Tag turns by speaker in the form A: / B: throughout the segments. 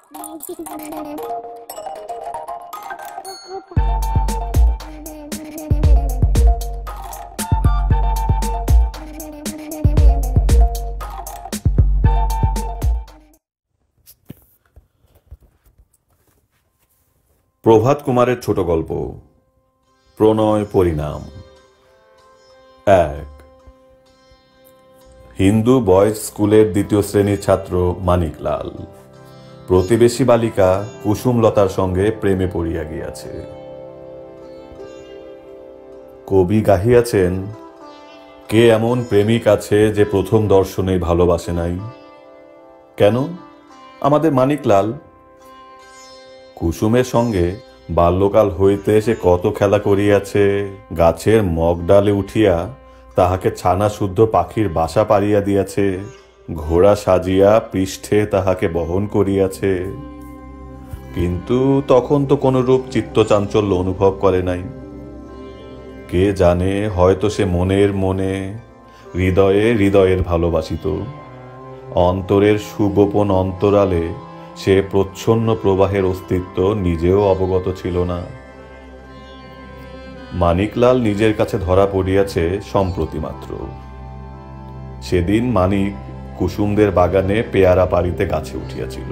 A: প্রভাত কুমারের ছোট গল্প প্রণয় পরিণাম। 1। হিন্দু বয়েজ স্কুলের 2য় শ্রেণীর ছাত্র মানিকলাল প্রতিবেশী বালিকা কুসুমলতার সঙ্গে প্রেমে পড়িয়া গিয়াছে। কবি গাহিয়াছেন, কে এমন প্রেমিক আছে যে প্রথম দর্শনে ভালোবাসে নাই? কেন, আমাদের মানিকলাল। কুসুমের সঙ্গে বাল্যকাল হইতে সে কত খেলা করিয়াছে। গাছের মগডালে উঠিয়া তাহাকে ছানা শুদ্ধ পাখির বাসা পারিয়া দিয়াছে, ঘোড়া সাজিয়া পৃষ্ঠে তাহাকে বহন করিয়াছে। কিন্তু তখন তো কোনরূপ চিত্তচাঞ্চল্য অনুভব করে নাই। কে জানে, হয়তো সে মনের মনে, হৃদয়ে হৃদয়ের ভালোবাসিত। অন্তরের সুগোপন অন্তরালে সে প্রচ্ছন্ন প্রবাহের অস্তিত্ব নিজেও অবগত ছিল না। মানিকলাল নিজের কাছে ধরা পড়িয়াছে সম্প্রতি মাত্র। সেদিন মানিক কুসুমদের বাগানে পেয়ারা পাড়িতে গাছে উঠিয়াছিল।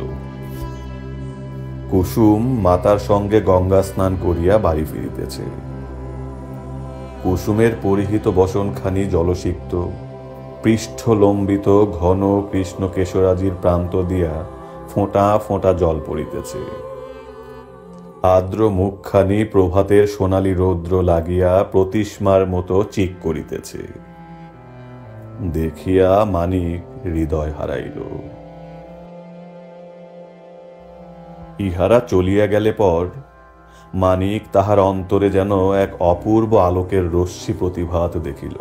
A: কুসুম মাতার সঙ্গে গঙ্গা স্নান করিয়া বাড়ি ফিরিতেছে। কুসুমের পরিহিত বসনখানি জলসিক্ত, পৃষ্ঠলম্বিত ঘন কৃষ্ণ কেশরাজির প্রান্ত দিয়া ফোঁটা ফোঁটা জল পড়িতেছে। আর্দ্র মুখখানি প্রভাতের সোনালী রৌদ্র লাগিয়া প্রতিষ্মার মতো চিক করিতেছে। দেখিয়া মানিক হৃদয় হারাইল। ইহারা চলিয়া গেলে পর মানিক তাহার অন্তরে যেন এক অপূর্ব আলোকের রশ্মি প্রতিভাত দেখিল।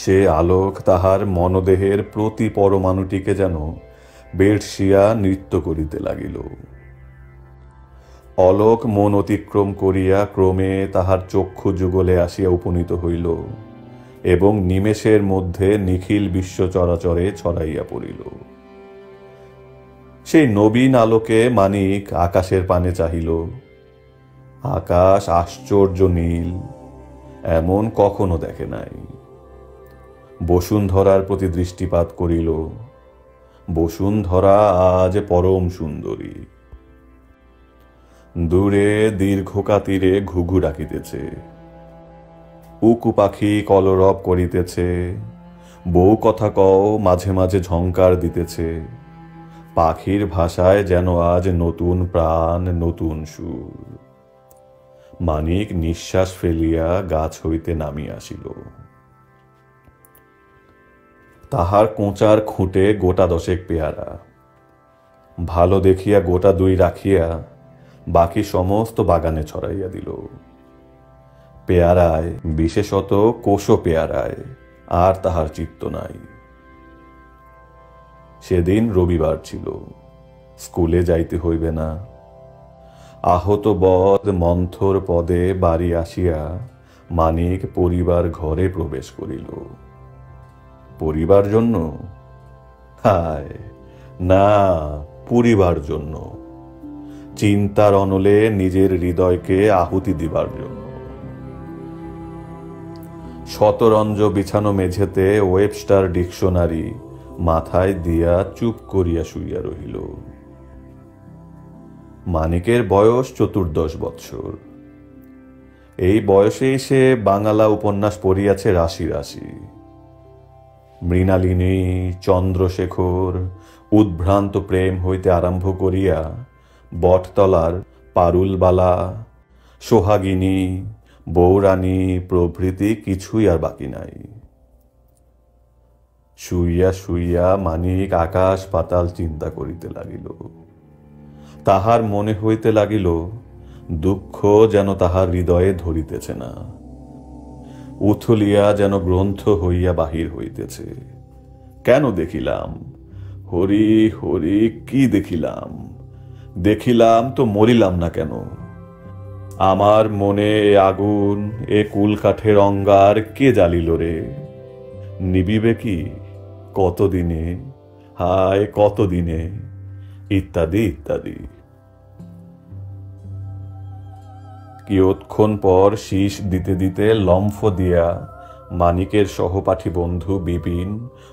A: সে আলোক তাহার মনদেহের প্রতি পরমাণুটিকে যেন বেড়শিয়া নৃত্য করিতে লাগিল। অলোক মন অতিক্রম করিয়া ক্রমে তাহার চক্ষু যুগলে আসিয়া উপনীত হইল এবং নিমেষের মধ্যে নিখিল বিশ্ব চরাচরে ছড়াইয়া পড়িল। সেই নবীন আলোকে মানিক আকাশের পানে চাহিল। আকাশ আশ্চর্য নীল, এমন কখনো দেখে নাই। বসুন্ধরার প্রতি দৃষ্টিপাত করিল। বসুন্ধরা আজ পরম সুন্দরী। দূরে দীর্ঘকা তীরে ঘুঘু ডাকিতেছে, উকু পাখি কলরব করিতেছে, বউ কথা কও মাঝে মাঝে ঝংকার দিতেছে। পাখির ভাষায় যেন আজ নতুন প্রাণ, নতুন সুর। মানিক নিঃশ্বাস ফেলিয়া গাছ হইতে নামিয়া আসিল। তাহার কোঁচার খুঁটে গোটা 10 পেয়ারা। ভালো দেখিয়া গোটা 2 রাখিয়া বাকি সমস্ত বাগানে ছড়াইয়া দিল। পেয়ারায়, বিশেষত কোষো পেয়ারায় আর তাহার চিত্ত নাই। সেদিন রবিবার ছিল, স্কুলে যাইতে হইবে না। আহত বদ মন্থর পদে বাড়ি আসিয়া মানিক পরিবার ঘরে প্রবেশ করিল। পরিবার জন্য? হায় না, পরিবার জন্য। চিন্তার অনলে নিজের হৃদয়কে আহুতি দিবার জন্য। শতরঞ্জ বিছানো মেঝেতে ওয়েবস্টার ডিকশনারি মাথায় দিয়া চুপ করিয়া শুইয়া রহিল। মানিকের বয়স 14 বৎসর। এই বয়সেই সে বাংলা উপন্যাস পড়িয়াছে রাশি রাশি। মৃণালিনী, চন্দ্রশেখর, উদ্ভ্রান্ত প্রেম হইতে আরম্ভ করিয়া বটতলার পারুলবালা, সোহাগিনী, বৌরানী প্রভৃতি কিছুই আর বাকি নাই। শুইয়া শুইয়া মানিক আকাশ পাতাল চিন্তা করিতে লাগিল। তাহার মনে হইতে লাগিল দুঃখ যেন তাহার হৃদয়ে ধরিতেছে না, উথলিয়া যেন গ্রন্থ হইয়া বাহির হইতেছে। কেন দেখিলাম? হরি হরি, কি দেখিলাম? দেখিলাম তো মরিলাম না কেন? আমার মনে এ আগুন, এ কুলকাঠের অঙ্গার কে জ্বালিল রে? নিবিবে কি? কতদিনে, হায় কতদিনে? ইত্যাদি ইত্যাদি। কিয়ৎক্ষণ পর শীষ দিতে দিতে লম্ফ দিয়া মানিকের সহপাঠী বন্ধু বিপিন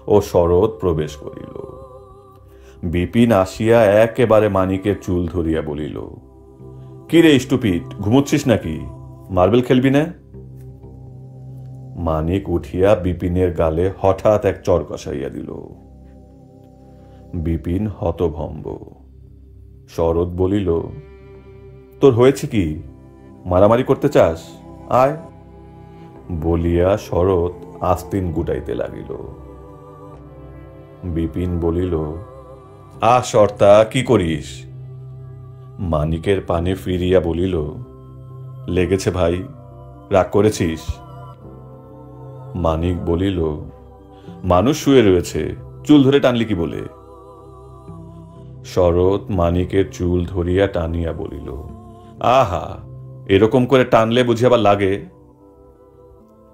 A: ও শরৎ প্রবেশ করিল। বিপিন আসিয়া একেবারে মানিকের চুল ধরিয়া বলিল, কি রে স্টুপিড, ঘুমোচ্ছিস নাকি? মার্বেল খেলবি না? মানিক উঠিয়া বিপিনের গালে হঠাৎ এক চর কষাইয়া দিল। বিপিন হতভম্ব। শরৎ বলিল, তোর হয়েছে কি? মারামারি করতে চাস? আয় বলিয়া শরৎ আস্তিন গুটাইতে লাগিল। বিপিন বলিল, শর্তা, কি করিস? মানিকের পানে ফিরিয়া বলিল, লেগেছে ভাই, রাগ করেছিস? মানিক বলিল, মানুষ শুয়ে রয়েছে, চুল ধরে টানলি কি বলে? শরৎ মানিকের চুল ধরিয়া টানিয়া বলিল, আহা, এরকম করে টানলে বুঝি আবার লাগে?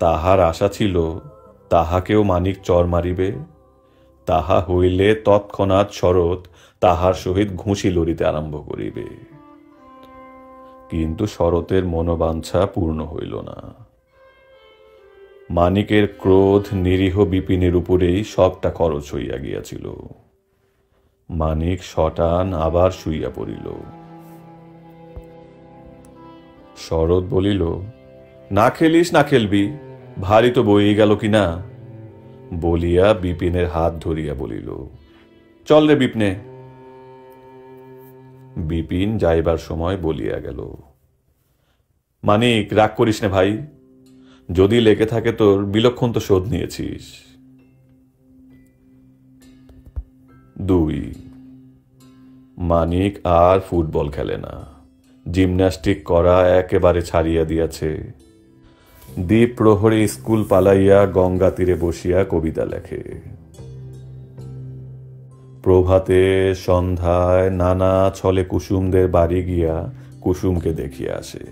A: তাহার আশা ছিল তাহাকেও মানিক চর মারিবে। তাহা হইলে তৎক্ষণাৎ শরৎ তাহার সহিত ঘুষি লড়িতে আরম্ভ করিবে। কিন্তু শরতের মনোবাঞ্ছা পূর্ণ হইল না। মানিকের ক্রোধ নিরীহ বিপিনের উপরেই সবটা খরচ হইয়া গিয়াছিল। মানিক শটান আবার শুইয়া পড়িল। শরৎ বলিল, না খেলিস না খেলবি, ভারী তো বই গেল কিনা বলিয়া বিপিনের হাত ধরিয়া বলিল, চল রে বিপিনে। বিপিন যাইবার সময় বলিয়া গেল, মানিক, রাগ করিস নে ভাই, যদি লেগে থাকে তোর বিলক্ষণ তো শোধ নিয়েছিস। 2 মানিক আর ফুটবল খেলে না, জিমন্যাস্টিক করা একেবারে ছাড়িয়া দিয়াছে। দ্বীপ প্রহরে স্কুল পালাইয়া গঙ্গা তীরে বসিয়া কবিতা লেখে। প্রভাতে সন্ধ্যায় নানা ছলে কুসুমদের বাড়ি গিয়া কুসুমকে দেখিয়া আসে।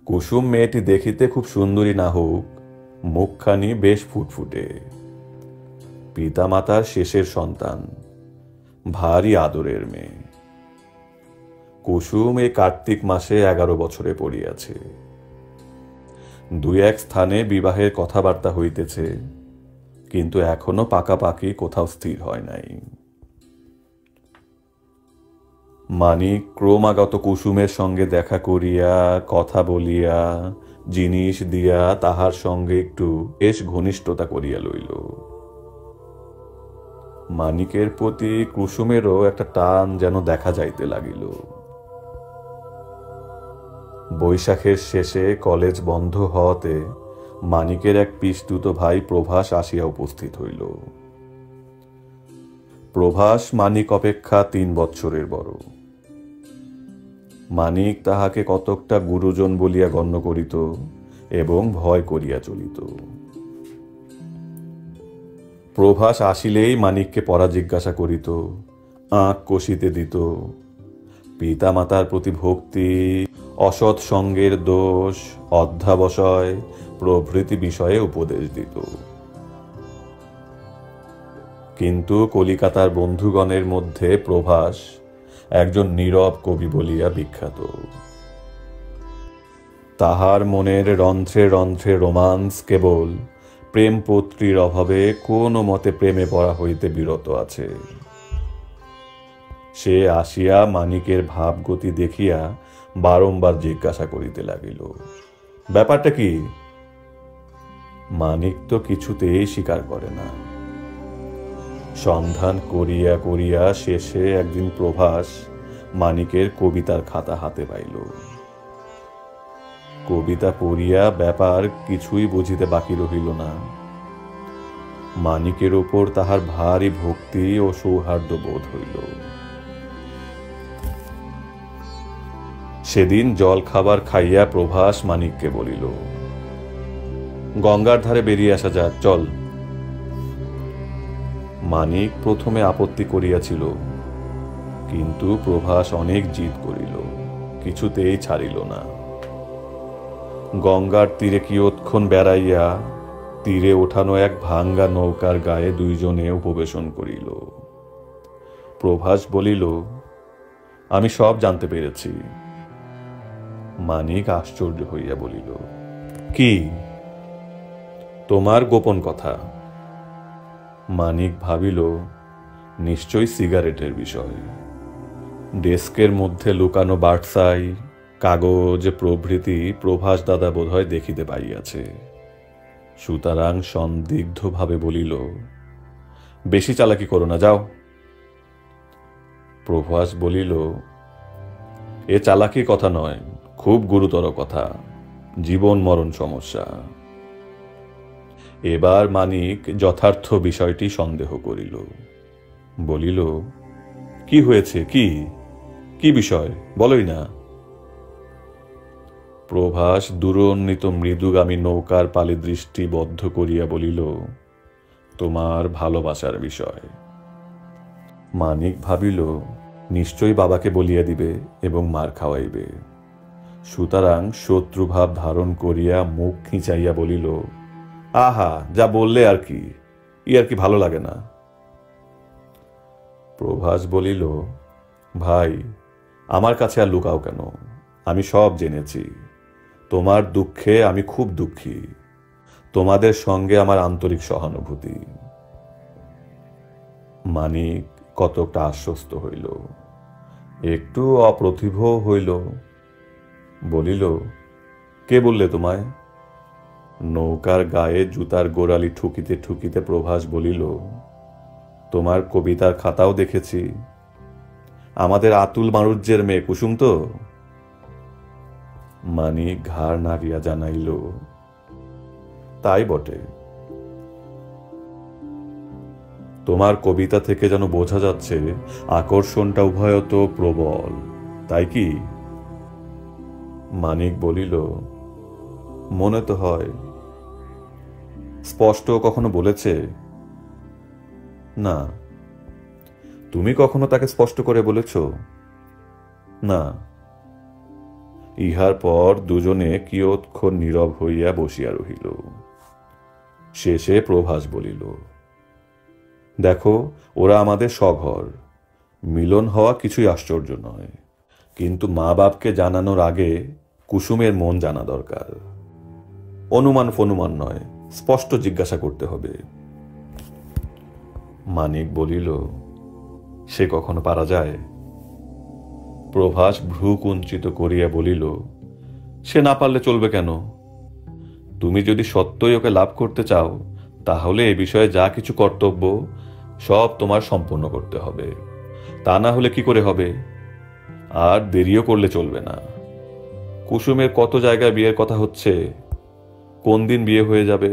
A: কুসুম মেয়েটি দেখিতে খুব সুন্দরী না হোক, মুখখানি বেশ ফুটফুটে। পিতা মাতার শেষের সন্তান, ভারী আদরের মেয়ে। কুসুম এই কার্তিক মাসে 11 বছরে পড়িয়াছে। 2-1 স্থানে বিবাহের কথাবার্তা হইতেছে, কিন্তু এখনো পাকাপাকি কোথাও স্থির হয় নাই। মানিক ক্রমাগত কুসুমের সঙ্গে দেখা করিয়া, কথা বলিয়া, জিনিস দিয়া তাহার সঙ্গে একটু বেশ ঘনিষ্ঠতা করিয়া লইল। মানিকের প্রতি কুসুমেরও একটা টান যেন দেখা যাইতে লাগিল। বৈশাখের শেষে কলেজ বন্ধ হওয়াতে মানিকের এক পিসতুত ভাই প্রভাস আসিয়া উপস্থিত হইল। প্রভাস মানিক অপেক্ষা 3 বৎসরের বড়। মানিক তাহাকে কতকটা গুরুজন বলিয়া গণ্য করিত এবং ভয় করিয়া চলিত। প্রভাস আসিলেই মানিককে পড়া জিজ্ঞাসা করিত, আঁক কষিতে দিত, পিতা মাতার প্রতি ভক্তি, অসৎ সঙ্গের দোষ, অধ্যাবসায় প্রভৃতি বিষয়ে উপদেশ দিত। কিন্তু কলিকাতার বন্ধুগণের মধ্যে প্রভাস একজন নীরব কবি বলিয়া বিখ্যাত। তাহার মনের রন্ধ্রে রন্ধ্রে রোমান্স কেবল প্রেমপত্রীর অভাবে কোনো মতে প্রেমে পড়া হইতে বিরত আছে। সে আসিয়া মানিকের ভাবগতি দেখিয়া বারংবার জিজ্ঞাসা করিতে লাগিল, ব্যাপারটা কি? মানিক তো কিছুতেই স্বীকার করে না। সন্ধান করিয়া করিয়া শেষে একদিন প্রভাস মানিকের কবিতার খাতা হাতে পাইল। কবিতা পড়িয়া ব্যাপার কিছুই বুঝিতে বাকি রহিল না। মানিকের ওপর তাহার ভারী ভক্তি ও সৌহার্দ্য বোধ হইল। সেদিন জল খাবার খাইয়া প্রভাস মানিককে বলিল, গঙ্গার ধারে বেরিয়ে আসা যাক, চল। মানিক প্রথমে আপত্তি করিয়াছিল, কিন্তু প্রভাস অনেক জিদ করিল, কিছুতেই ছাড়িল না। গঙ্গার তীরে কিয়ৎক্ষণ বেড়াইয়া তীরে ওঠানো এক ভাঙ্গা নৌকার গায়ে দুইজনে উপবেশন করিল। প্রভাস বলিল, আমি সব জানতে পেরেছি। মানিক আশ্চর্য হইয়া বলিল, কি? তোমার গোপন কথা। মানিক ভাবিল, নিশ্চয়ই সিগারেটের বিষয়। ডেস্কের মধ্যে লুকানো বার্সাই, কাগজ প্রভৃতি প্রভাস দাদা বোধহয় দেখিতে পাইয়াছে। সুতরাং সন্দিগ্ধভাবে বলিল, বেশি চালাকি করো না, যাও। প্রভাস বলিল, এ চালাকি কথা নয়, খুব গুরুতর কথা, জীবন মরণ সমস্যা। এবার মানিক যথার্থ বিষয়টি সন্দেহ করিল। বলিল, কি হয়েছে? কি কি বিষয় বলোই না। প্রভাস দূরন্বিত মৃদুগামী নৌকার পালে দৃষ্টি বদ্ধ করিয়া বলিল, তোমার ভালোবাসার বিষয়। মানিক ভাবিল, নিশ্চয়ই বাবাকে বলিয়া দিবে এবং মার খাওয়াইবে। সুতরাং শত্রুভাব ধারণ করিয়া মুখ খিঁচাইয়া বলিল, আহা, যা বললে আর কি, ই আর কি ভালো লাগে না। প্রভাস বলিল, ভাই, আমার কাছে আর লুকাও কেন? আমি সব জেনেছি। তোমার দুঃখে আমি খুব দুঃখী। তোমাদের সঙ্গে আমার আন্তরিক সহানুভূতি। মানিক কতকটা আশ্বস্ত হইল, একটু অপ্রতিভ হইল। বলিল, কে বললে তোমায়? নৌকার গায়ে জুতার গোড়ালি ঠুকিতে ঠুকিতে প্রভাস বলিল, তোমার কবিতার খাতাও দেখেছি। আমাদের আতুল মারুজ্যের মেয়ে কুসুম তো? মানিক ঘাড় নাড়িয়া জানাইল, তাই বটে। তোমার কবিতা থেকে যেন বোঝা যাচ্ছে আকর্ষণটা উভয়ত প্রবল, তাই কি? মানিক বলিল, মনে তো হয়। স্পষ্ট কখনো বলেছে? না। তুমি কখনো তাকে স্পষ্ট করে বলেছ? না। ইহার পর দুজনে কিয়ৎক্ষণ নীরব হইয়া বসিয়া রহিল। শেষে প্রভাস বলিল, দেখো, ওরা আমাদের স্বঘর, মিলন হওয়া কিছুই আশ্চর্য নয়, কিন্তু মা বাপকে জানানোর আগে কুসুমের মন জানা দরকার। অনুমান ফনুমান নয়, স্পষ্ট জিজ্ঞাসা করতে হবে। মানিক বলিল, সে কখনো পারা যায়? প্রভাস ভ্রু কুঞ্চিত করিয়া বলিল, সে না পারলে চলবে কেন? তুমি যদি সত্যই ওকে লাভ করতে চাও, তাহলে এ বিষয়ে যা কিছু কর্তব্য সব তোমার সম্পন্ন করতে হবে। তা না হলে কি করে হবে? আর দেরিও করলে চলবে না। কুসুমের কত জায়গায় বিয়ের কথা হচ্ছে, কোন দিন বিয়ে হয়ে যাবে,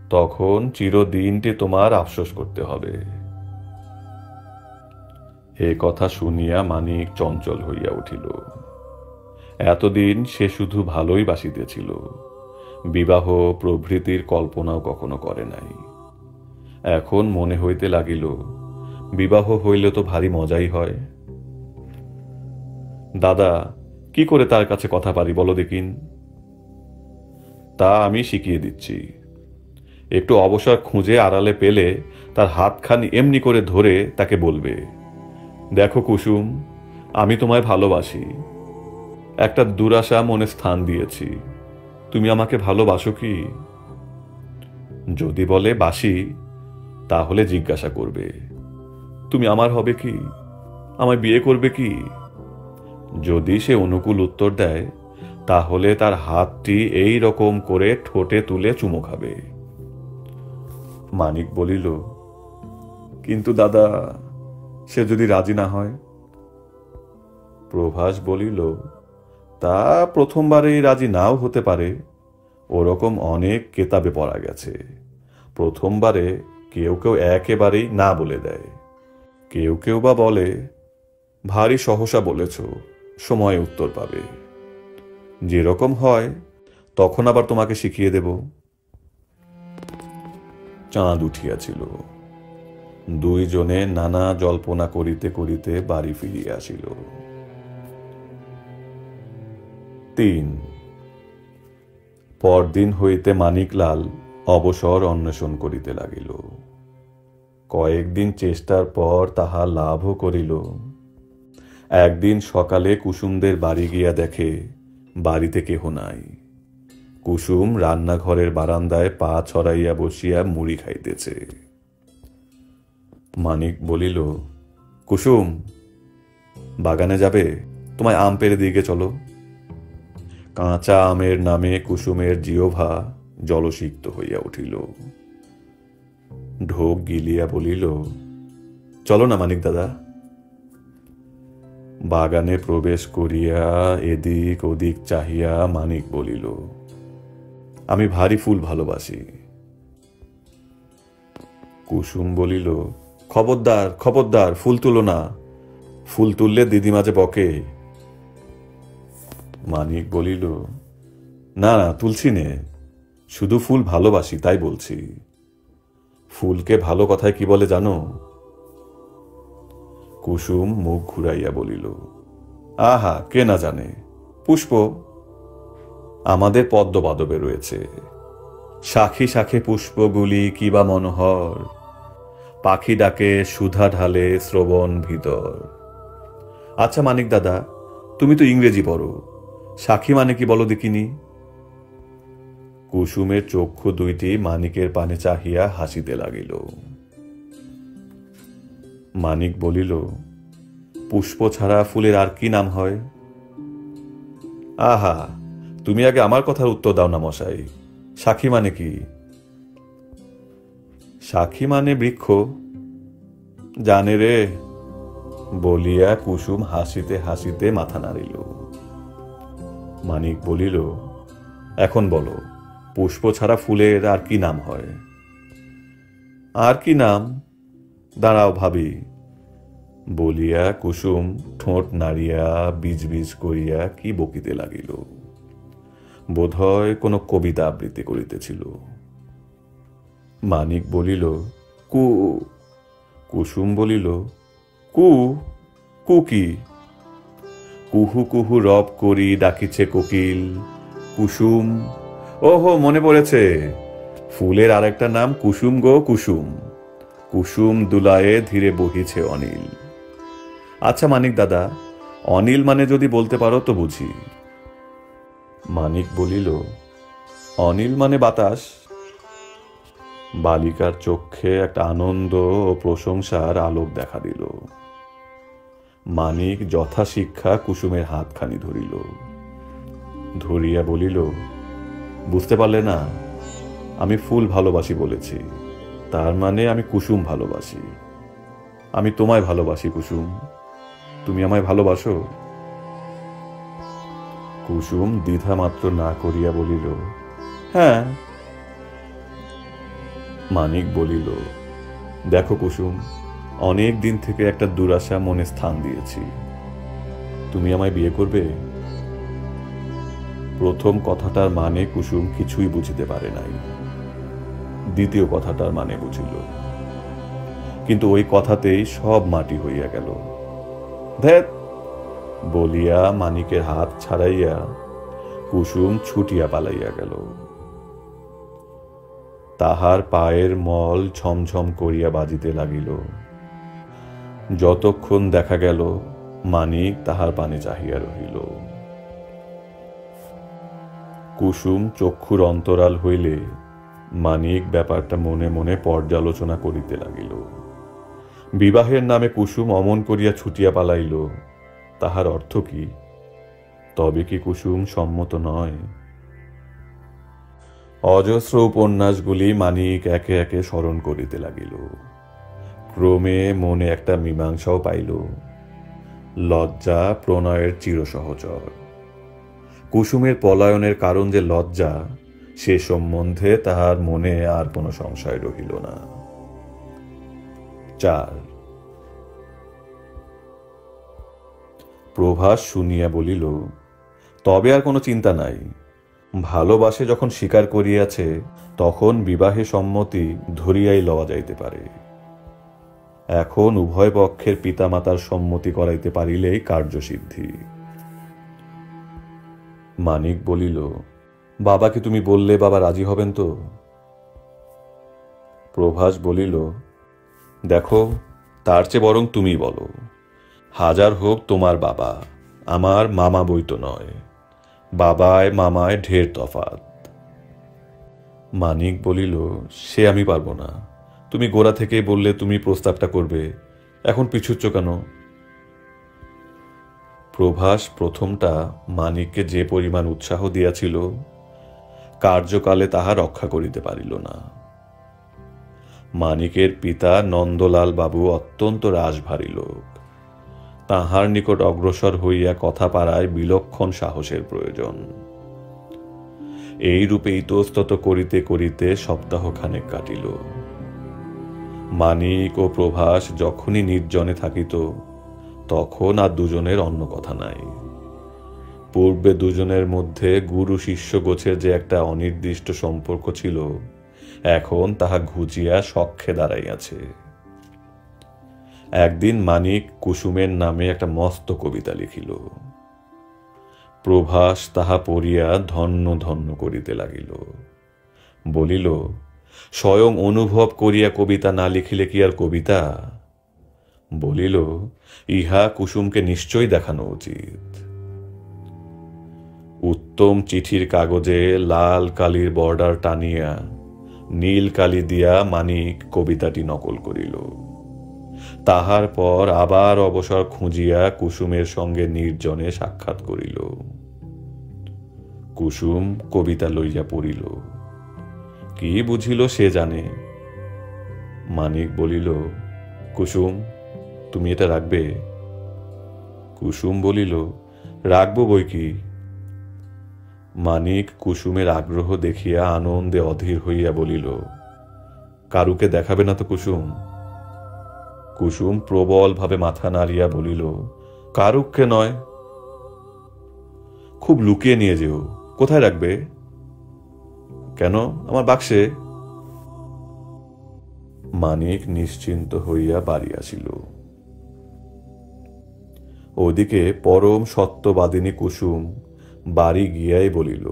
A: তখন চিরদিনটি তোমার আফসোস করতে হবে। এ কথা শুনিয়া মানিক চঞ্চল হইয়া উঠিল। এতদিন সে শুধু ভালোই বাসিতেছিল, বিবাহ প্রভৃতির কল্পনাও কখনো করে নাই। এখন মনে হইতে লাগিল, বিবাহ হইলে তো ভারী মজাই হয়। দাদা, কি করে তার কাছে কথা পারি বলো দেখিন? তা আমি শিখিয়ে দিচ্ছি। একটু অবসর খুঁজে আড়ালে পেলে তার হাতখানি এমনি করে ধরে তাকে বলবে, দেখো কুসুম, আমি তোমায় ভালোবাসি। একটা দুরাশা মনে স্থান দিয়েছি, তুমি আমাকে ভালোবাসো কি? যদি বলে বাসি, তাহলে জিজ্ঞাসা করবে, তুমি আমার হবে কি? আমায় বিয়ে করবে কি? যদি সে অনুকূল উত্তর দেয়, তাহলে তার হাতটি এই রকম করে ঠোঁটে তুলে চুমো খাবে। মানিক বলিল, কিন্তু দাদা, সে যদি রাজি না হয়? প্রভাস বলিল, তা প্রথমবারেই রাজি নাও হতে পারে। ওরকম অনেক কেতাবে পড়া গেছে। প্রথমবারে কেউ কেউ একেবারেই না বলে দেয়, কেউ কেউ বা বলে, ভারী সহসা বলেছ, সময় উত্তর পাবে। যেরকম হয় তখন আবার তোমাকে শিখিয়ে দেব। চাঁদ উঠিয়াছিল। দুইজনে নানা জল্পনা করিতে করিতে বাড়ি ফিরিয়া আসিল। ৩ পরদিন হইতে মানিকলাল অবসর অন্বেষণ করিতে লাগিল। কয়েকদিন চেষ্টার পর তাহা লাভও করিল। একদিন সকালে কুসুমদের বাড়ি গিয়া দেখে বাড়িতে কেহ নাই। কুসুম রান্নাঘরের বারান্দায় পা ছড়াইয়া বসিয়া মুড়ি খাইতেছে। মানিক বলিল, কুসুম, বাগানে যাবে? তোমায় আম পেড়ে দিকে চলো। কাঁচা আমের নামে কুসুমের জিহ্বা জলসিক্ত হইয়া উঠিল। ঢোক গিলিয়া বলিল, চলো না মানিক দাদা। বাগানে প্রবেশ করিয়া এদিক ওদিক চাহিয়া মানিক বলিল, আমি ভারী ফুল ভালোবাসি। কুসুম বলিল, খবরদার খবরদার, ফুল তুলো না, ফুল তুললে দিদিমা যে বকে। মানিক বলিল, না না, তুলছি নে, শুধু ফুল ভালোবাসি তাই বলছি। ফুলকে ভালো কথায় কি বলে জানো? কুসুম মুখ ঘুরাইয়া বলিল, আহা, কে না জানে, পুষ্প। আমাদের পদ্মপাদবে রয়েছে, শাখে শাখে পুষ্পগুলি কিবা মনোহর, পাখি ডাকে সুধা ঢালে শ্রবণ ভিতর। আচ্ছা মানিক দাদা, তুমি তো ইংরেজি পড়ো, শাখী মানে কি বলো দেখিনি? কুসুমের চক্ষু দুইটি মানিকের পানে চাহিয়া হাসিতে লাগিল। মানিক বলিল, পুষ্প ছাড়া ফুলের আর কি নাম হয়? আহা, তুমি আগে আমার কথার উত্তর দাও না মশাই, শাখী মানে কি? শাখী মানে বৃক্ষ। জানে রে, বলিয়া কুসুম হাসিতে হাসিতে মাথা নাড়িল। মানিক বলিল, এখন বলো, পুষ্প ছাড়া ফুলের আর কি নাম হয়? আর কি নাম, দাঁড়াও ভাবি, বলিয়া কুসুম ঠোঁট নাড়িয়া বীজ বীজ করিয়া কি বকিতে লাগিল। বোধহয় কোনো কবিতা আবৃত্তি করিতেছিল। মানিক বলিল, কু। কুসুম বলিল, কু? কু কি? কুহু কুহু রব করি ডাকিছে কোকিল, কুসুম। ওহো, মনে পড়েছে, ফুলের আরেকটা নাম কুসুম গো কুসুম, কুসুম দুলায়ে ধীরে বহিছে অনিল। আচ্ছা মানিক দাদা, অনিল মানে যদি বলতে পারো তো বুঝি। মানিক বলিল, অনিল মানে বাতাস। বালিকার চক্ষে একটা আনন্দ ও প্রশংসার আলোক দেখা দিল। মানিক যথাশিক্ষা কুসুমের হাতখানি ধরিল, ধরিয়া বলিল, বুঝতে পারলে না, আমি ফুল ভালোবাসি বলেছি, তার মানে আমি কুসুম ভালোবাসি। আমি তোমায় ভালোবাসি কুসুম, তুমি আমায় ভালোবাসো? কুসুম দ্বিধা মাত্র না করিয়া বলিল, হ্যাঁ। মানিক বলিল, দেখো কুসুম, অনেক দিন থেকে একটা দুরাশা মনে স্থান দিয়েছি, তুমি আমায় বিয়ে করবে? প্রথম কথাটার মানে কুসুম কিছুই বুঝিতে পারে নাই। দ্বিতীয় কথাটার মানে বুঝিল, কিন্তু ওই কথাতেই সব মাটি হইয়া গেল। ধ্যাত, বলিয়া মানিকের হাত ছাড়াইয়া কুসুম ছুটিয়া পালাইয়া গেল। তাহার পায়ের মল ঝমঝম করিয়া বাজিতে লাগিল। যতক্ষণ দেখা গেল মানিক তাহার পানে চাহিয়া রহিল। কুসুম চক্ষুর অন্তরাল হইলে মানিক ব্যাপারটা মনে মনে পর্যালোচনা করিতে লাগিল। বিবাহের নামে কুসুম অমন করিয়া ছুটিয়া পালাইল, তাহার অর্থ কি? তবে কি কুসুম সম্মত নয়? অজস্র উপন্যাসগুলি মানিক একে একে স্মরণ করিতে লাগিল। ক্রমে মনে একটা মীমাংসাও পাইল। লজ্জা প্রণয়ের চিরসহচর। কুসুমের পলায়নের কারণ যে লজ্জা, সে সম্বন্ধে তাহার মনে আর কোনো সংশয় রহিল না। 4 প্রভাস শুনিয়া বলিল, তবে আর কোনো চিন্তা নাই, ভালোবাসে যখন স্বীকার করিয়াছে তখন বিবাহে সম্মতি ধরিয়াই লওয়া যাইতে পারে। এখন উভয় পক্ষের পিতামাতার সম্মতি করাইতে পারিলেই কার্যসিদ্ধি। মানিক বলিল, বাবাকে তুমি বললে বাবা রাজি হবেন তো? প্রভাস বলিল, দেখো, তার চেয়ে বরং তুমি বলো। হাজার হোক তোমার বাবা, আমার মামা বই তো নয়। বাবায় মামায় ঢের তফাৎ। মানিক বলিল, সে আমি পারবো না। তুমি গোড়া থেকেই বললে তুমি প্রস্তাবটা করবে, এখন পিছুচ্ছ কেন? প্রভাস প্রথমটা মানিককে যে পরিমাণ উৎসাহ দিয়াছিল, কার্যকালে তাহা রক্ষা করিতে পারিল না। মানিকের পিতা নন্দলাল বাবু অত্যন্ত রাশভারী লোক। তাহার নিকট অগ্রসর হইয়া কথা পাড়ায় বিলক্ষণ সাহসের প্রয়োজন। এই রূপে ইতস্তত করিতে করিতে সপ্তাহখানেক কাটিল। মানিক ও প্রভাস যখনই নির্জনে থাকিত, তখন আর দুজনের অন্য কথা নাই। পূর্বে দুজনের মধ্যে গুরু শিষ্য গোছের যে একটা অনির্দিষ্ট সম্পর্ক ছিল, এখন তাহা ঘুচিয়া সখ্যে দাঁড়াইয়াছে। একদিন মানিক কুসুমের নামে একটা মস্ত কবিতা লিখিল। প্রভাস তাহা পড়িয়া ধন্য ধন্য করিতে লাগিল। বলিল, স্বয়ং অনুভব করিয়া কবিতা না লিখিলে কি আর কবিতা? বলিল, ইহা কুসুমকে নিশ্চয়ই দেখানো উচিত। উত্তম চিঠির কাগজে লাল কালির বর্ডার টানিয়া নীল কালি দিয়া মানিক কবিতাটি নকল করিল। তাহার পর আবার অবসর খুঁজিয়া কুসুমের সঙ্গে নির্জনে সাক্ষাৎ করিল। কুসুম কবিতা লইয়া পড়িল। কি বুঝিল সে জানে। মানিক বলিল, কুসুম, তুমি এটা রাখবে? কুসুম বলিল, রাখবো বই কি। মানিক কুসুমের আগ্রহ দেখিয়া আনন্দে অধীর হইয়া বলিল, কারুকে দেখাবে না তো কুসুম? কুসুম প্রবল ভাবে মাথা নাড়িয়া বলিল, কারুককে নয়। খুব লুকিয়ে নিয়ে যেও। কোথায় রাখবে? কেন, আমার বাক্সে। মানিক নিশ্চিন্ত হইয়া বাড়ি আসিল। ওদিকে পরম সত্যবাদিনী কুসুম বাড়ি গিয়াই বলিল,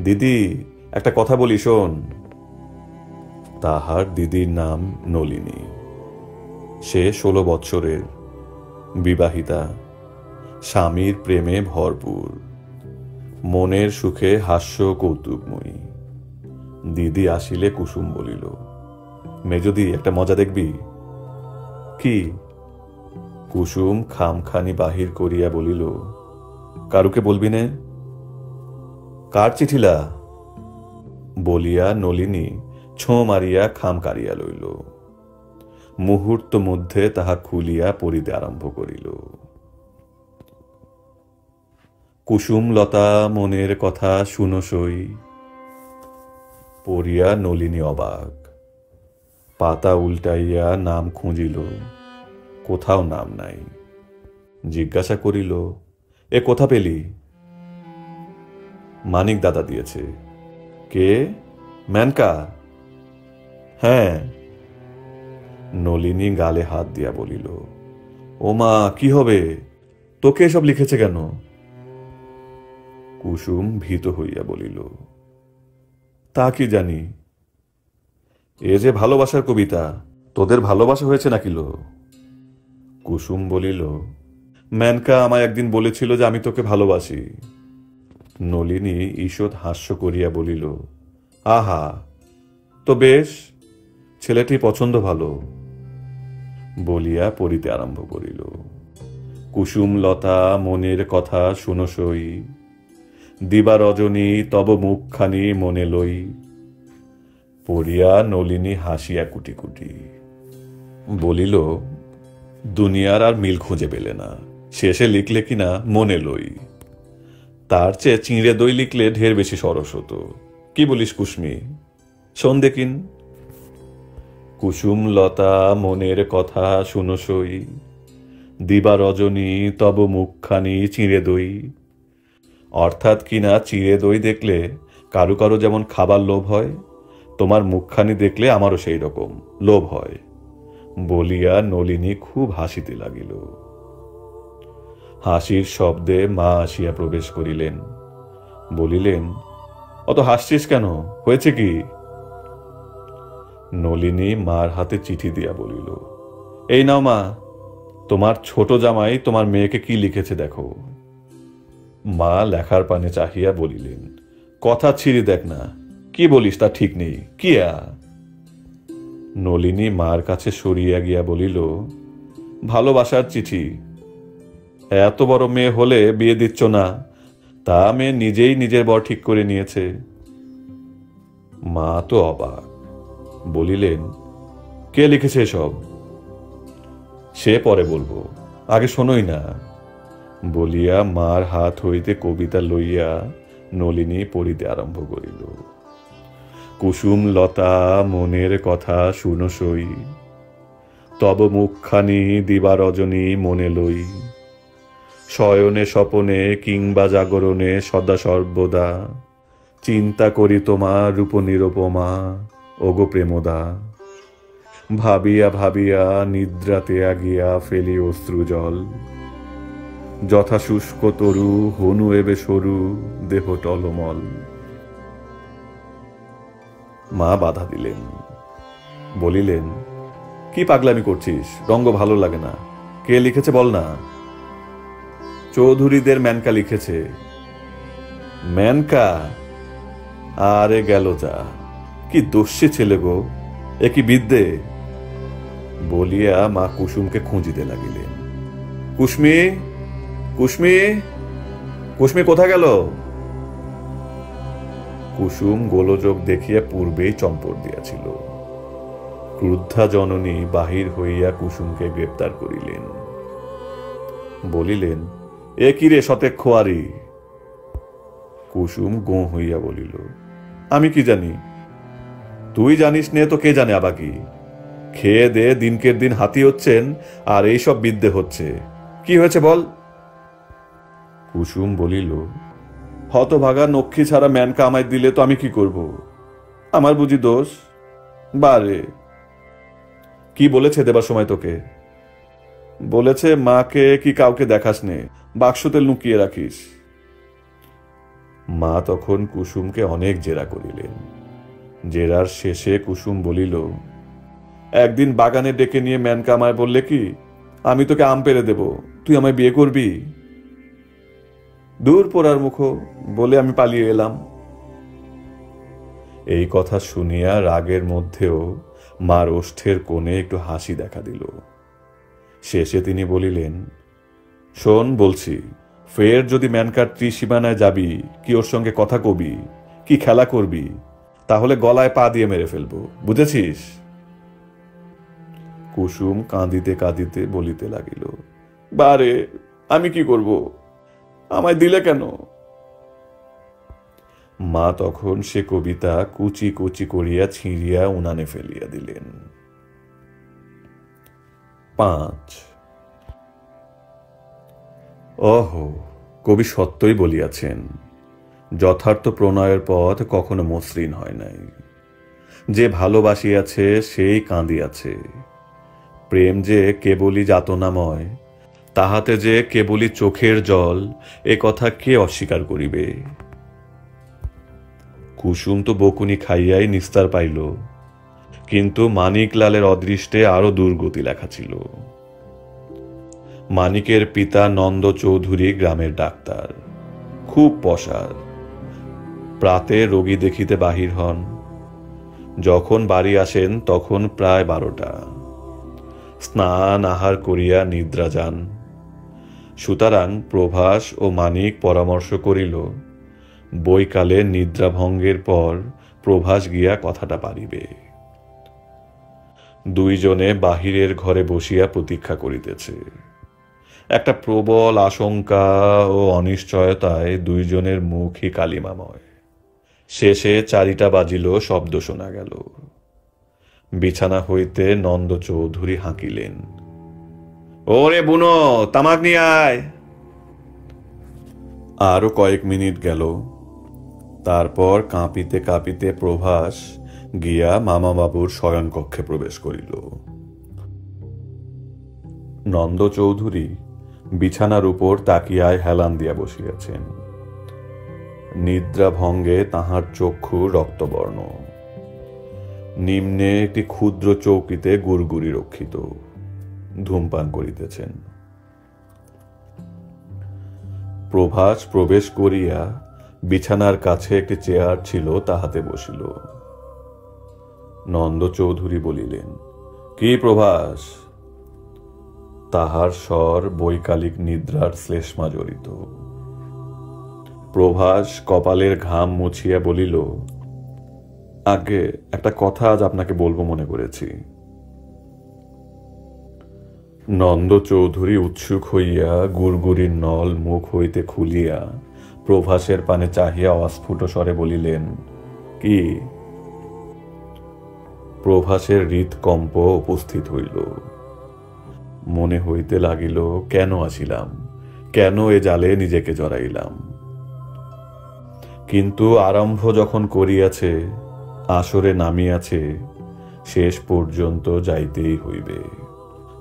A: দিদি, একটা কথা বলি শোন। তাহার দিদির নাম নলিনী। সে 16 বৎসরের, বিবাহিতা, স্বামীর প্রেমে ভরপুর, মনের সুখে হাস্য কৌতুকময়ী। দিদি আসিলে কুসুম বলিল, মেজদি, একটা মজা দেখবি? কি? কুসুম খামখানি বাহির করিয়া বলিল, কারুকে বলবি নে? কার চিঠিলা? বলিয়া নলিনী ছোঁ মারিয়া খাম কাড়িয়া লইল। মুহূর্ত মধ্যে তাহা খুলিয়া পড়িতে আরম্ভ করিল। কুসুমলতা মনের কথা শুনো সই। পড়িয়া নলিনী অবাক। পাতা উল্টাইয়া নাম খুঁজিল, কোথাও নাম নাই। জিজ্ঞাসা করিল, এ কোথা পেলি? মানিক দাদা দিয়েছে। কে? ম্যানকা? হ্যাঁ। নলিনী গালে হাত দিয়া বলিল, ও মা, কি হবে? তোকে এসব লিখেছে কেন? কুসুম ভীত হইয়া বলিল, তা কি জানি। এ যে ভালোবাসার কবিতা, তোদের ভালোবাসা হয়েছে নাকি লো? কুসুম বলিল, ম্যানকা আমায় একদিন বলেছিল যে আমি তোকে ভালোবাসি। নলিনী ঈষৎ হাস্য করিয়া বলিল, আহা, তো বেশ, ছেলেটি পছন্দ ভালো। বলিয়া পড়িতে আরম্ভ করিল। কুসুমলতা মনের কথা শুনো সই। দিবা রজনী তব মুখখানি মনে লই। পড়িয়া নলিনী হাসিয়া কুটি কুটি বলিল, দুনিয়ার আর মিল খুঁজে পেলে না, শেষে লিখলে কিনা মনে লই। তার চেয়ে চিঁড়ে দই লিখলে ঢের বেশি সরস হতো। কি বলিস কুসমি? শোন দেখিন। কুসুমলতা মনের কথা শুনো সই। দিবা রজনী তব মুখখানি চিঁড়ে দই। অর্থাৎ কিনা চিঁড়ে দই দেখলে কারো কারো যেমন খাবার লোভ হয়, তোমার মুখখানি দেখলে আমারও সেই রকম লোভ হয়। বলিয়া নলিনী খুব হাসিতে লাগিল। হাসির শব্দে মা আসিয়া প্রবেশ করিলেন। বলিলেন, অত হাসছিস কেন? হয়েছে কি? নলিনী মার হাতে চিঠি দিয়া বলিল, এই নাও মা, তোমার ছোট জামাই তোমার মেয়েকে কি লিখেছে দেখো। মা লেখার পানে চাহিয়া বলিলেন, কথা ছিঁড়ি দেখ না, কি বলিস তা ঠিক নেই, কিয়া? নলিনী মার কাছে সরিয়া গিয়া বলিল, ভালোবাসার চিঠি। এত বড় মেয়ে হলে বিয়ে দিচ্ছ না, তা মেয়ে নিজেই নিজের বর ঠিক করে নিয়েছে। মা তো অবাক, বলিলেন, কে লিখেছে এসব? সে পরে বলবো, আগে শোনোই না। বলিয়া মার হাত হইতে কবিতা লইয়া নলিনী পড়িতে আরম্ভ করিল। কুসুম লতা মনের কথা শুনো সই, তব মুখখানি দিবা রজনী মনে লই। শয়নে স্বপনে কিংবা জাগরণে সদা সর্বদা, চিন্তা করি তোমার রূপ নিরুপমা ওগো প্রেমদা। ভাবিয়া ভাবিয়া নিদ্রাতে আগিয়া ফেলি অশ্রুজল, যথা শুষ্ক তরু হনু এবে সরু দেহ টলমল। মা বাধা দিলেন, বলিলেন, কি পাগলামি করছিস, রঙ্গ ভালো লাগে না। কে লিখেছে বল না। চৌধুরীদের মেনকা লিখেছে। মেনকা? আরে গেল যা, কি দস্যি ছেলে গো, এ কি বিদ্যে? বলিয়া মা কুসুমকে খুঁজিতে লাগিলেন। কুসমি, কুসমি, কুসমি কোথা গেল? কুসুম গোলযোগ দেখিয়া পূর্বেই চম্পট দিয়াছিল। ক্রুদ্ধা জননী বাহির হইয়া কুসুমকে গ্রেপ্তার করিলেন। বলিলেন, এ কি রে সতেক খোয়ারি? কুসুম গোঁ হইয়া বলিল, আমি কি জানি? তুই জানিস নে তো কে জানে আবা কি? খেয়ে দে দিনকের দিন হাতি হচ্ছেন, আর এইসব বিদ্যে হচ্ছে। কি হয়েছে বল? কুসুম বলিল, হতভাগা নক্ষী ছাড়া ম্যানকা আমায় দিলে তো আমি কি করব? আমার বুঝি দোষ? বারে, কি বলেছে দেবার সময় তোকে? বলেছে মাকে কি কাউকে দেখাস নে, বাক্সতে লুকিয়ে রাখিস। মা তখন কুসুমকে অনেক জেরা করিলেন। জেরার শেষে কুসুম বলিল, একদিন বাগানে ডেকে নিয়ে ম্যানকা আমায় বললে কি, আমি তোকে আম পেড়ে দেব, তুই আমায় বিয়ে করবি? দূর পোড়ার মুখ বলে আমি পালিয়ে এলাম। এই কথা শুনিয়া রাগের মধ্যেও মার ওষ্ঠের কোণে একটু হাসি দেখা দিল। শেষে তিনি বলিলেন, শোন বলছি, ফের যদি ম্যানকার ত্রিসীমানায় যাবি, কি ওর সঙ্গে কথা কবি, কি খেলা করবি, তাহলে গলায় পা দিয়ে মেরে ফেলবো, বুঝেছিস? কুসুম কাঁদিতে কাঁদিতে বলিতে লাগিল, বারে, আমি কি করব, আমায় দিলে কেন? মা তখন সে কবিতা কুচি কুচি করিয়া ছিঁড়িয়া উনানে ফেলিয়া দিলেন। 5 ওহো, কবি সত্যই বলিয়াছেন, যথার্থ প্রণয়ের পথ কখনো মসৃণ হয় নাই। যে ভালোবাসিয়াছে সেই কাঁদিয়াছে। প্রেম যে কেবলই যাতনাময়, তাহাতে যে কেবলই চোখের জল, এ কথা কে অস্বীকার করিবে? কুসুম তো বকুনি খাইয়াই নিস্তার পাইল, কিন্তু মানিকলালের অদৃষ্টে আরো দুর্গতি লেখা ছিল। মানিকের পিতা নন্দ চৌধুরী গ্রামের ডাক্তার, খুব পসার। প্রাতে রোগী দেখিতে বাহির হন, যখন বাড়ি আসেন তখন প্রায় 12টা। স্নান আহার করিয়া নিদ্রা যান। সুতরাং প্রভাস ও মানিক পরামর্শ করিল, বৈকালে নিদ্রাভঙ্গের পর প্রভাস গিয়া কথাটা পারিবে। দুইজনে বাহিরের ঘরে বসিয়া প্রতীক্ষা করিতেছে। একটা প্রবল আশঙ্কা ও অনিশ্চয়তায় দুইজনের মুখই কালিমাময়। শেষে 4টা বাজিল, শব্দ শোনা গেল। বিছানা হইতে নন্দ চৌধুরী হাঁকিলেন, ওরে বুনো, তামাক নিয়ে আয়। আরো কয়েক মিনিট গেল। তারপর কাঁপিতে কাঁপিতে প্রভাস গিয়া মামাবাবুর শয়নকক্ষে প্রবেশ করিল। নন্দ চৌধুরী বিছানার উপর তাকিয়ায় হেলান দিয়া বসিয়াছেন। নিদ্রা ভঙ্গে তাহার চক্ষু রক্তবর্ণ। নিম্নে একটি ক্ষুদ্র চৌকিতে গুড়গুড়ি রক্ষিত, ধূমপান করিতেছেন। প্রভাস প্রবেশ করিয়া বিছানার কাছে একটি চেয়ার ছিল, তাহাতে বসিল। নন্দ চৌধুরী বলিলেন, কি প্রভাস? তাহার স্বর বৈকালিক নিদ্রার শ্লেষ্মা জড়িত। প্রভাস কপালের ঘাম মুছিয়া বলিল, আগে একটা কথা আজ আপনাকে বলবো মনে করেছি। নন্দ চৌধুরী উৎসুক হইয়া গুড়গুড়ির নল মুখ হইতে খুলিয়া প্রভাসের পানে চাহিয়া অস্ফুট স্বরে বলিলেন, কি? প্রভাসের হৃৎকম্প উপস্থিত হইল। মনে হইতে লাগিল, কেন আসিলাম, কেন এ জালে নিজেকে জড়াইলাম। কিন্তু আরম্ভ যখন করিয়াছে, আসরে নামিয়াছে, শেষ পর্যন্ত যাইতেই হইবে।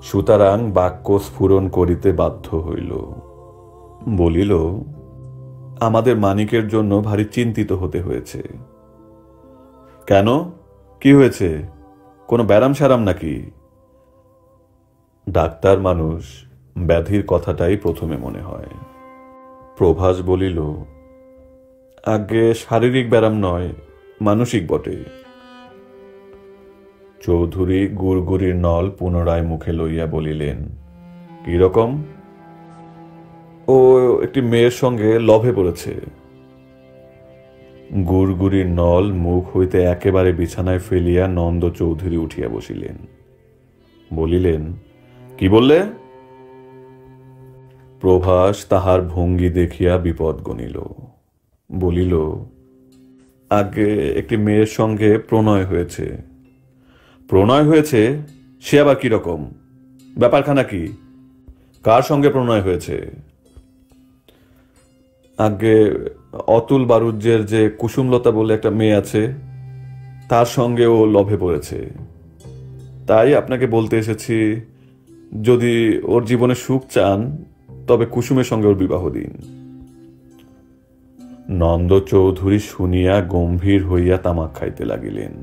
A: সুতরাং বাক্য স্ফুরণ করিতে বাধ্য হইল। বলিল, আমাদের মানিকের জন্য ভারী চিন্তিত হতে হয়েছে। কেন, কি হয়েছে? কোনো ব্যারাম সারাম নাকি? ডাক্তার মানুষ, ব্যাধির কথাটাই প্রথমে মনে হয়। প্রভাস বলিল, আগে শারীরিক ব্যারাম নয়, মানসিক বটে। চৌধুরী গুড়গুড়ির নল পুনরায় মুখে লইয়া বলিলেন, কিরকম? ও একটি মেয়ের সঙ্গে লভে পড়েছে। গুড়গুড়ির নল মুখ হইতে একেবারে বিছানায় ফেলিয়া নন্দ চৌধুরী উঠিয়া বসিলেন। বলিলেন, কি বললে? প্রভাস তাহার ভঙ্গি দেখিয়া বিপদ গণিল। বলিল, আগে একটি মেয়ের সঙ্গে প্রণয় হয়েছে। প্রণয় হয়েছে? সে আবার কিরকম? ব্যাপারখানা কি? কার সঙ্গে প্রণয় হয়েছে? আগে অতুল বারুজ্যের যে কুসুমলতা বলে একটা মেয়ে আছে, তার সঙ্গে ও লভে পড়েছে। তাই আপনাকে বলতে এসেছি, যদি ওর জীবনে সুখ চান তবে কুসুমের সঙ্গে ওর বিবাহ দিন। নন্দ চৌধুরী শুনিয়া গম্ভীর হইয়া তামাক খাইতে লাগিলেন।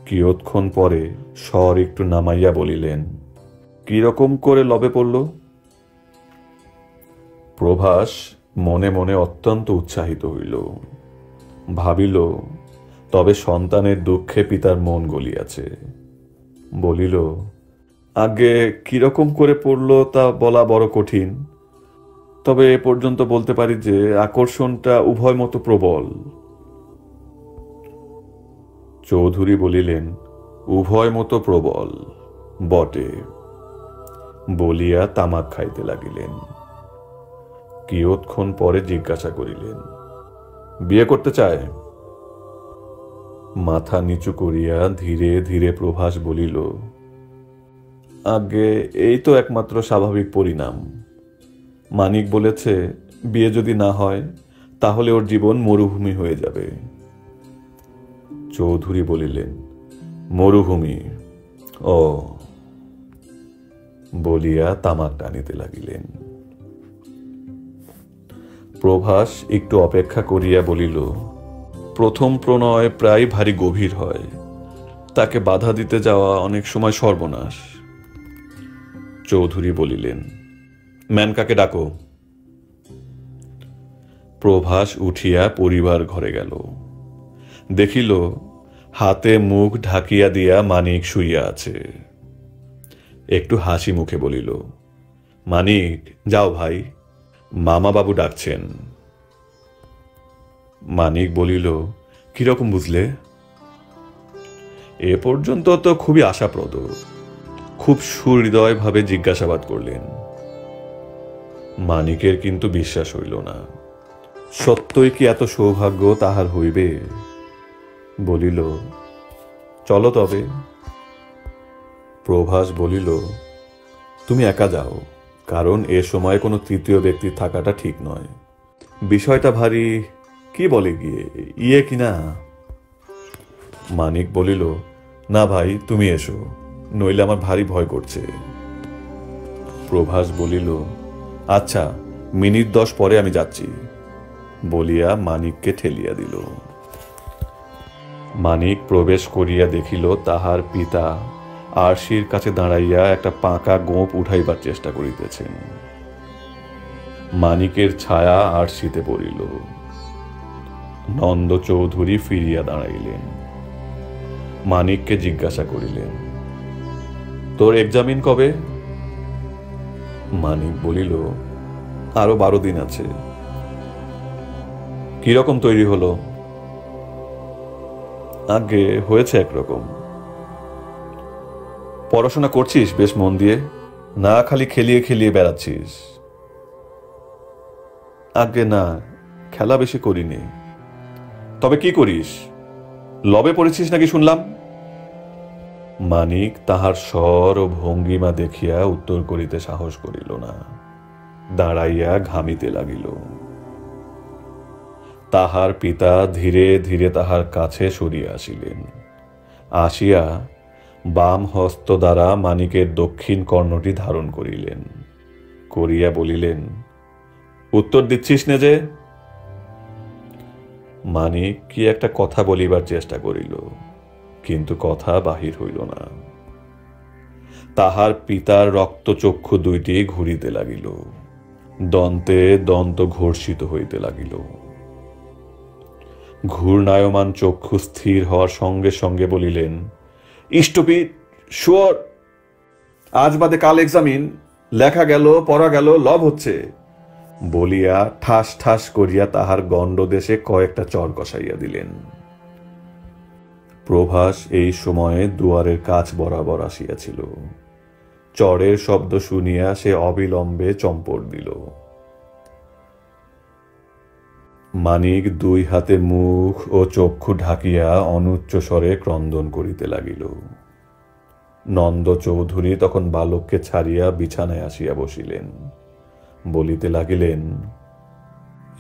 A: কিয়ৎক্ষণ পরে স্বর একটু নামাইয়া বলিলেন, কিরকম করে লবে পড়ল? প্রভাস মনে মনে অত্যন্ত উৎসাহিত হইল। ভাবিল, তবে সন্তানের দুঃখে পিতার মন গলিয়াছে। বলিল, আগে কিরকম করে পড়ল তা বলা বড় কঠিন, তবে এ পর্যন্ত বলতে পারি যে আকর্ষণটা উভয় মতো প্রবল। চৌধুরী বলিলেন, উভয় মতো প্রবল বটে, বলিয়া তামাক খাইতে লাগিলেন। কিয়ৎক্ষণ পরে জিজ্ঞাসা করিলেন, বিয়ে করতে চায়? মাথা নিচু করিয়া ধীরে ধীরে প্রভাস বলিল, আগে এই তো একমাত্র স্বাভাবিক পরিণাম। মানিক বলেছে, বিয়ে যদি না হয় তাহলে ওর জীবন মরুভূমি হয়ে যাবে। চৌধুরী বলিলেন, মরুভূমি? ও, বলিয়া তামাক টানিতে লাগিলেন। প্রভাস একটু অপেক্ষা করিয়া বলিল, প্রথম প্রণয় প্রায় ভারী গভীর হয়, তাকে বাধা দিতে যাওয়া অনেক সময় সর্বনাশ। চৌধুরী বলিলেন, মেনকাকে ডাকো। প্রভাস উঠিয়া পরিবার ঘরে গেল। দেখিল, হাতে মুখ ঢাকিয়া দিয়া মানিক শুইয়া আছে। একটু হাসি মুখে বলিল, মানিক, যাও ভাই, মামা বাবু ডাকছেন। মানিক বলিল, কিরকম বুঝলে? এ পর্যন্ত তো খুবই আশাপ্রদ। খুব সুহৃদয় ভাবে জিজ্ঞাসাবাদ করলেন। মানিকের কিন্তু বিশ্বাস হইল না। সত্যই কি এত সৌভাগ্য তাহার হইবে? বলিল, চলো তবে। প্রভাস বলিল, তুমি একা যাও, কারণ এ সময় কোনো তৃতীয় ব্যক্তি থাকাটা ঠিক নয়। বিষয়টা ভারী, কি বলে গিয়ে, ইয়ে কিনা। মানিক বলিল, না ভাই, তুমি এসো, নইলে আমার ভারী ভয় করছে। প্রভাস বলিল, আচ্ছা, মিনিট 10 পরে আমি যাচ্ছি, বলিয়া মানিককে ঠেলিয়া দিল। মানিক প্রবেশ করিয়া দেখিল তাহার পিতা আরশির কাছে দাঁড়াইয়া একটা পাকা গোঁপ উঠাইবার চেষ্টা করিতেছেন। মানিকের ছায়া আরশিতে পড়িল। নন্দ চৌধুরী ফিরিয়া দাঁড়াইলেন, মানিককে জিজ্ঞাসা করিলেন, তোর এক্সামিন কবে? মানিক বলিল, আরো 12 দিন আছে। কিরকম তৈরি হলো? আগে হয়েছে একরকম। পড়াশোনা করছিস বেশ মন দিয়ে, না খালি খেলিয়ে খেলিয়ে বেড়াচ্ছিস? আগে না, খেলা বেশি করিনি। তবে কি করিস? লবে পড়েছিস নাকি শুনলাম? মানিক তাহার স্বর ও ভঙ্গিমা দেখিয়া উত্তর করিতে সাহস করিল না, দাঁড়াইয়া ঘামিতে লাগিল। তাহার পিতা ধীরে ধীরে তাহার কাছে সরিয়া আসিলেন। আসিয়া বাম হস্ত দ্বারা মানিকের দক্ষিণ কর্ণটি ধারণ করিলেন, করিয়া বলিলেন, উত্তর দিচ্ছিস নে যে? মানিক কি একটা কথা বলিবার চেষ্টা করিল, কিন্তু কথা বাহির হইল না। তাহার পিতার রক্তচক্ষু দুইটি ঘুরিতে লাগিল, দন্তে দন্ত ঘর্ষিত হইতে লাগিল। ঘূর্ণায়মান চক্ষু স্থির হওয়ার সঙ্গে সঙ্গে বলিলেন, ইষ্টপিট, শুয়োর, আজ বাদে কাল এক্সামিন, লেখা গেল, পড়া গেল, লব হচ্ছে। বলিয়া ঠাস ঠাস করিয়া তাহার গণ্ডদেশে কয়েকটা চর কষাইয়া দিলেন। প্রভাস এই সময়ে দুয়ারের কাছ বরাবর আসিয়াছিল। চরের শব্দ শুনিয়া সে অবিলম্বে চম্পট দিল। মানিক 2 হাতে মুখ ও চক্ষু ঢাকিয়া অনুচ্চ স্বরে ক্রন্দন করিতে লাগিল। নন্দ চৌধুরী তখন বালককে ছাড়িয়া বিছানায় আসিয়া বসিলেন, বলিতে লাগিলেন,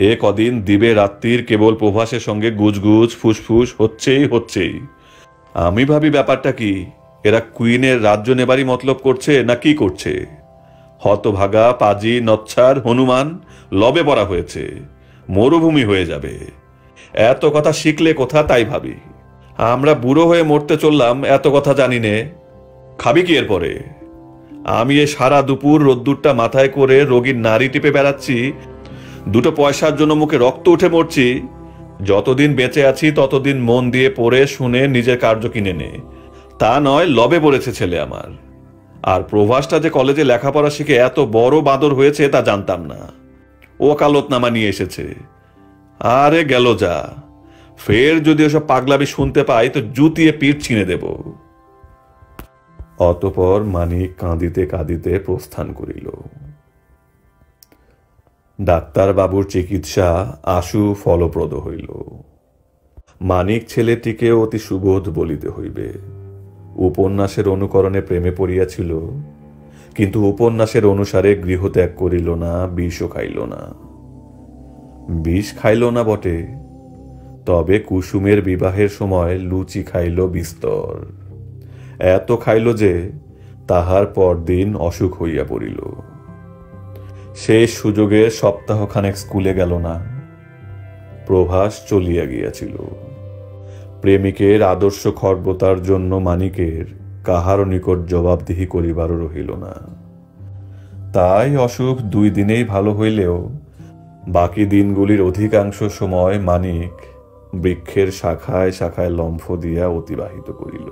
A: এ কদিন দিবে রাত্রির কেবল প্রভাসের সঙ্গে গুজগুজ ফুসফুস হচ্ছেই। আমি ভাবি ব্যাপারটা কি, এরা কুইনের রাজ্য নেবারই মতলব করছে না কি করছে? হতভাগা, পাজি, নচ্ছার, হনুমান লবে পড়া হয়েছে, মরুভূমি হয়ে যাবে। এত কথা শিখলে কোথা তাই ভাবি। আমরা বুড়ো হয়ে মরতে চললাম, এত কথা জানি নে। খাবি কি এরপরে? আমি এ সারা দুপুর রোদ্দুরটা মাথায় করে রোগীর নাড়ি টিপে বেড়াচ্ছি, 2 পয়সার জন্য মুখে রক্ত উঠে মরছি। যতদিন বেঁচে আছি ততদিন মন দিয়ে পড়ে শুনে নিজের কার্য কিনে নে, তা নয় লবে পড়েছে ছেলে আমার। আর প্রভাসটা যে কলেজে লেখাপড়া শিখে এত বড় বাঁদর হয়েছে তা জানতাম না। ওকালতনামা নিয়ে এসেছে। আরে গেল যা, ফের যদি ওসব পাগলামি শুনতে পাই তো জুতিয়ে পিঠ ছিঁড়ে দেব। অতঃপর মানিক কাঁদিতে কাঁদিতে প্রস্থান করিল। ডাক্তারবাবুর চিকিৎসা আশু ফলপ্রদ হইল। মানিক ছেলেটিকে অতি সুবোধ বলিতে হইবে। উপন্যাসের অনুকরণে প্রেমে পড়িয়াছিল, কিন্তু উপন্যাসের অনুসারে গৃহত্যাগ করিল না, বিষও খাইল না। বিষ খাইল না বটে, তবে কুসুমের বিবাহের সময় লুচি খাইল বিস্তর। এত খাইল যে তাহার পরদিন অসুখ হইয়া পড়িল। শেষ সুযোগে সপ্তাহখানেক স্কুলে গেল না। প্রভাস চলিয়া গিয়াছিল। প্রেমিকের আদর্শ খর্বতার জন্য মানিকের কাহারও নিকট জবাবদিহি করিবারও রহিল না। তাই অসুখ 2 দিনেই ভালো হইলেও বাকি দিনগুলির অধিকাংশ সময় মানিক বৃক্ষের শাখায় শাখায় লম্ফ দিয়া অতিবাহিত করিল।